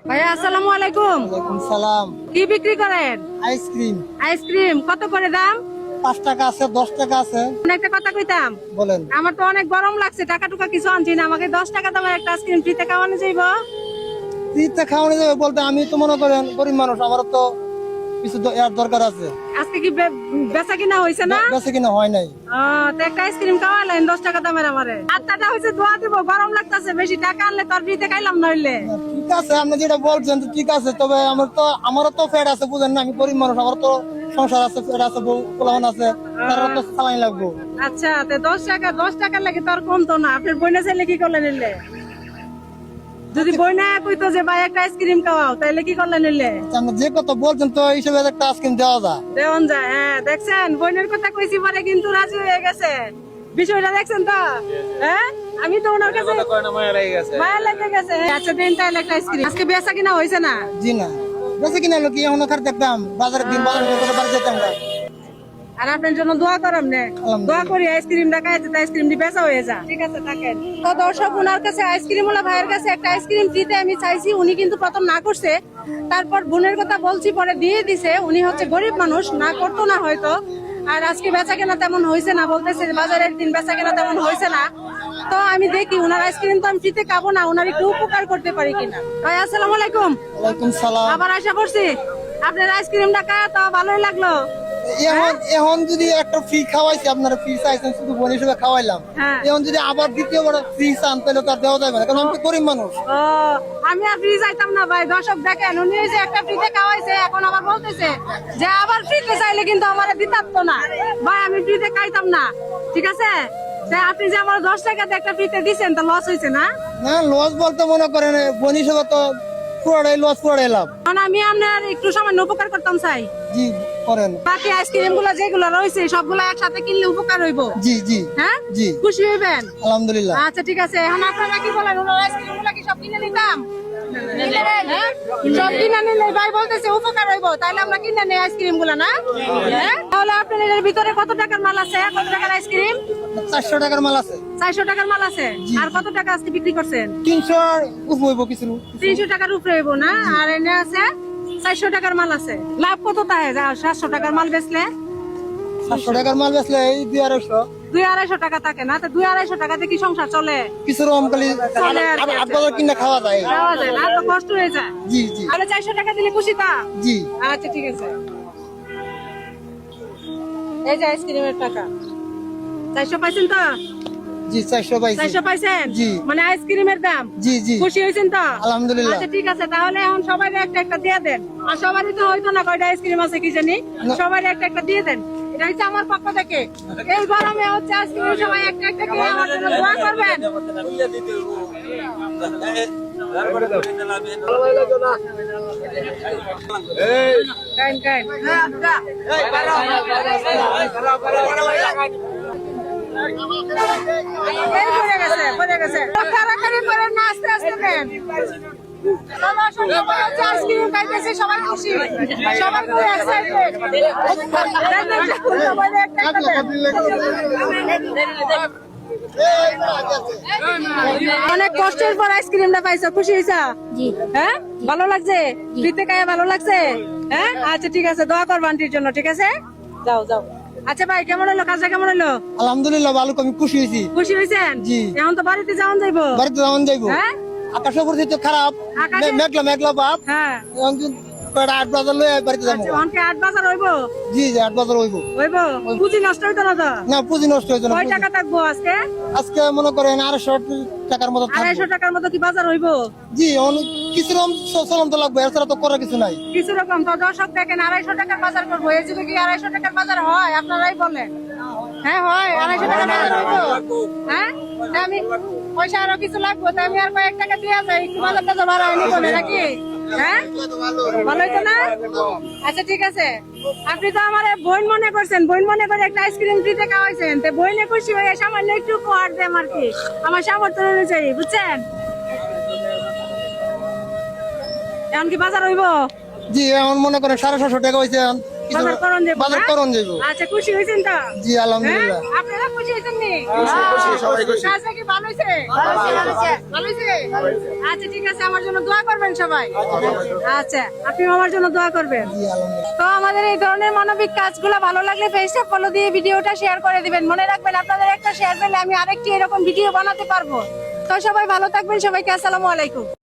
ভাইয়া আসসালামু আলাইকুম। ওয়ালাইকুম সালাম। কি বিক্রি করেন? আইসক্রিম। আইসক্রিম কত করে দাম? 5 টাকা আছে, 10 টাকা আছে। একটা কথা কইতাম, বলেন। আমার তো অনেক গরম লাগছে, টাকা টুকা কিছু আনছি না, আমাকে 10 টাকা দামের একটা আইসক্রিম ফ্রিতে খাওয়ানো যাইবো? ফ্রিতে খাওয়ানো যাবে বলতে আমি তো মনে করেন গরিব মানুষ, আমার তো কিছু এর দরকার আছে। আজকে কি বেচা কিনা হইছে না? বেশি কিনা হয় নাই। তো একটা আইসক্রিম খাওয়ালেন 10 টাকা দামের আমারে। আটটা হইছে, দোয়া দিব, গরম লাগতেছে, বেশি টাকা আনলে তোর ফ্রিতে খাইলাম নইলে। ঠিক আছে, আপনি যেটা বলছেন তো ঠিক আছে, তবে আমারও তো ফ্যাট আছে, বুঝেন না, আমি গরিব মানুষ, আমার তো সংসার আছে, ফ্যাট আছে, বউ পোলাপান আছে, তারও তো চালাই লাগবো। আচ্ছা, তো 10 টাকা লাগে তোর কম তো না, আপনার বইনা চাইলে কি করলে নিলে? যদি বইনা কইতো যে ভাই একটা আইসক্রিম খাওয়াও, তাহলে কি করলে নিলে? আপনি যে কথা বলছেন তো হিসেবে একটা আইসক্রিম দেওয়া যায়। দেওয়ান যায়, হ্যাঁ। দেখছেন, বোনের কথা কইছি পরে কিন্তু রাজি হয়ে গেছে। বিষয়টা দেখছেন তো? হ্যাঁ, আমি তো ওনার কাছে মায়া লেগে গেছে। আচ্ছা, দিন তাহলে একটা আইসক্রিম। আজকে বেচা কিনা হয়েছে না? জি না, বেশি কিনা হলো কি এখন খার দেখতাম বাজারের দিন বাজার করে বাড়ি যেতাম না। আর আপনার জন্য দোয়া করাম নে, দোয়া করি আইসক্রিমটা খাইতে, আইসক্রিমটি বেচা হয়ে যা। ঠিক আছে, থাকেন। তো দর্শক, ওনার কাছে আইসক্রিম ওলা ভাইয়ের কাছে একটা আইসক্রিম ফ্রিতে আমি চাইছি, উনি কিন্তু প্রথম না করছে, তারপর বোনের কথা বলছি, পরে দিয়ে দিছে। উনি হচ্ছে গরিব মানুষ, না করতো না হয়তো। আর আজকে বেচা কেনা তেমন হয়েছে না, বলতেছে বাজারের দিন বেচা কেনা তেমন হয়েছে না। তো আমি দেখি ওনার আইসক্রিম তো আমি ফ্রিতে খাবো না, ওনার একটু উপকার করতে পারি কিনা। ভাই আসসালামু আলাইকুম। ওয়ালাইকুম সালাম। আবার আশা করছি আপনার আইসক্রিমটা খায় তো ভালোই লাগলো। এখন যদি একটা ফ্রি খাওয়াইছি, আপনারা ফ্রি চাইছেন, শুধু বোন হিসেবে খাওয়াইলাম, হ্যাঁ। এখন যদি আবার দ্বিতীয়বার ফ্রি চান তাহলে তার দেওয়া যাবে না, কারণ আমি তো গরিব মানুষ। ও, আমি আর ফ্রি চাইতাম না ভাই। দর্শক দেখেন, উনি যে একটা ফ্রিতে খাওয়াইছে, এখন আবার বলতেছে যে আবার ফ্রিতে চাইলে কিন্তু আমার দিতাম তো না ভাই, আমি ফ্রিতে খাইতাম না। ঠিক আছে, আপনি যে আমার 10 টাকাতে একটা ফ্রিতে দিচ্ছেন, তা লস হয়েছে না? না, লস বলতে মনে করেন বোন হিসেবে তো পুরোটাই লস, পুরোটাই লাভ। কারণ আমি আপনার একটু সামান্য উপকার করতাম চাই। জি করেন। বাকি আইসক্রিম গুলো যেগুলো রয়েছে সবগুলো একসাথে কিনলে উপকার হইব। জি জি। হ্যাঁ, জি। খুশি হইবেন? আলহামদুলিল্লাহ। আচ্ছা, ঠিক আছে। এখন আপনারা কি বলেন, ওনার আইসক্রিম গুলো কি সব কিনে নিতাম? হ্যাঁ? সব কিনে নিলে ভাই বলতেছে উপকার হইব, তাহলে আমরা কিনে নেই আইসক্রিম গুলা, না? হ্যাঁ, তাহলে আপনার এর ভিতরে কত টাকার মাল আছে? কত টাকার আইসক্রিম? 400 টাকার মাল আছে। 400 টাকার মাল আছে। আর কত টাকা আজকে বিক্রি করছেন? 300 উপর কিছু। 300 টাকার উপরে হইব না? আর এনে আছে 400 টাকার মাল আছে। লাভ কত তাহে? 700 টাকার মাল বেচলে? 700 টাকার মাল বেচলে এই 200-250। 200-250 টাকা থাকে না? তো 200-250 টাকাতে কি সংসার চলে? কিছু রকম খালি চলে আর কি। 8 বাজার কিনা খাওয়া যায়। খাওয়া যায় না, তো কষ্ট হয়ে যায়। জি জি। আরে 400 টাকা দিলে খুশি তা? জি। আচ্ছা, ঠিক আছে। এই যে আইসক্রিমের টাকা 400 পাইছেন তো? জি 400 পাইছি। 400 পাইছেন? জি। মানে আইসক্রিমের দাম? জি জি। খুশি হয়েছেন তো? আলহামদুলিল্লাহ। আচ্ছা, ঠিক আছে, তাহলে এখন সবাই একটা একটা দিয়ে দেন। আর সবারই তো হয়তো না কয়টা আইসক্রিম আছে কি জানি, সবাই একটা একটা দিয়ে দেন। এটা হচ্ছে আমার পক্ষ থেকে। এই গরমে হচ্ছে আইসক্রিম সবাই একটা একটা দিয়ে আমার জন্য দোয়া করবেন। কাইন কাইন। এই পড়ে গেছে, পড়ে গেছে। তাড়াতাড়ি করে না, আস্তে আস্তে দেন। সবার সঙ্গে বলা হচ্ছে আইসক্রিম খাইতেছে, সবাই খুশি, সবাই খুব এক্সাইটেড। সবাই একটা একটা দেন। অনেক কষ্টের পর আইসক্রিমটা পাইছো, খুশি হয়েছা? হ্যাঁ, ভালো লাগছে? ফ্রিতে খাইয়া ভালো লাগছে? হ্যাঁ, আচ্ছা, ঠিক আছে, দোয়া করবো আন্টির জন্য। ঠিক আছে, যাও যাও। আচ্ছা ভাই, কেমন হলো কাজটা? কেমন হলো? আলহামদুলিল্লাহ, ভালো, আমি খুশি হয়েছি। খুশি হয়েছেন? জি। এখন তো বাড়িতে যাওয়ান যাইবো। বাড়িতে যাওয়ান যাইবো। হ্যাঁ, আকাশের উপর তো খারাপ, মেঘলা মেঘলা ভাব। হ্যাঁ। এখন 8 বাজার লয়ে বাড়িতে যাবো। আচ্ছা, অনকে 8 বাজার হইবো? জি জি, 8 বাজার হইবো। হইবো? পুঁজি নষ্ট হইতো না তো? না, পুঁজি নষ্ট হয়েছে না। কয় টাকা থাকবো আজকে? আজকে মনে করেন 250 টাকার মতো থাকবে। 250 টাকার মতো কি বাজার হইবো? জি, কিছু রকম চলন তো লাগবে, এছাড়া তো করার কিছু নাই। কিছু রকম তো। দর্শক দেখেন, 250 টাকার বাজার করবো, এই যুগে কি 250 টাকার বাজার হয়? আপনারাই বলেন। হ্যাঁ, হয়? 250 টাকার বাজার হইবো? হ্যাঁ, তা আমি পয়সা আরো কিছু লাগবো, তা আমি আর কয়েক টাকা দিয়ে যাই, একটু বাজার টাজার ভাড়া হয়নি বলে নাকি? হ্যাঁ, ভালো হইতো না? আচ্ছা, ঠিক আছে। আপনি তো আমার বোন মনে করছেন, বোন মনে করে একটা আইসক্রিম ফ্রিতে খাওয়াইছেন, তো বোনে খুশি হয়ে সামান্য একটু উপহার দেন আর কি, আমার সামর্থ্য অনুযায়ী, বুঝছেন? এখন কি বাজার হইব? জি, এখন মনে করেন 750 টাকা হয়েছে, কিছু বাজার করণ যাবো, বাজার হ্যাঁ? করণ যাইবো। আচ্ছা, খুশি হয়েছেন তো? জি আলহামদুলিল্লাহ। হ্যাঁ? আপনারা খুশি হয়েছেন নি? কাজটা কি ভালো হয়েছে? ভালো হয়েছে? আচ্ছা, ঠিক আছে, আমার জন্য দোয়া করবেন সবাই। আচ্ছা, আপনিও আমার জন্য দোয়া করবেন। জি আলহামদুলিল্লাহ। তো আমাদের এই ধরনের মানবিক কাজগুলো ভালো লাগলে পেজটা ফলো দিয়ে ভিডিওটা শেয়ার করে দিবেন। মনে রাখবেন, আপনাদের একটা শেয়ার পেলে আমি আরেকটি এরকম ভিডিও বানাতে পারবো। তো সবাই ভালো থাকবেন, সবাইকে আসসালামু আলাইকুম।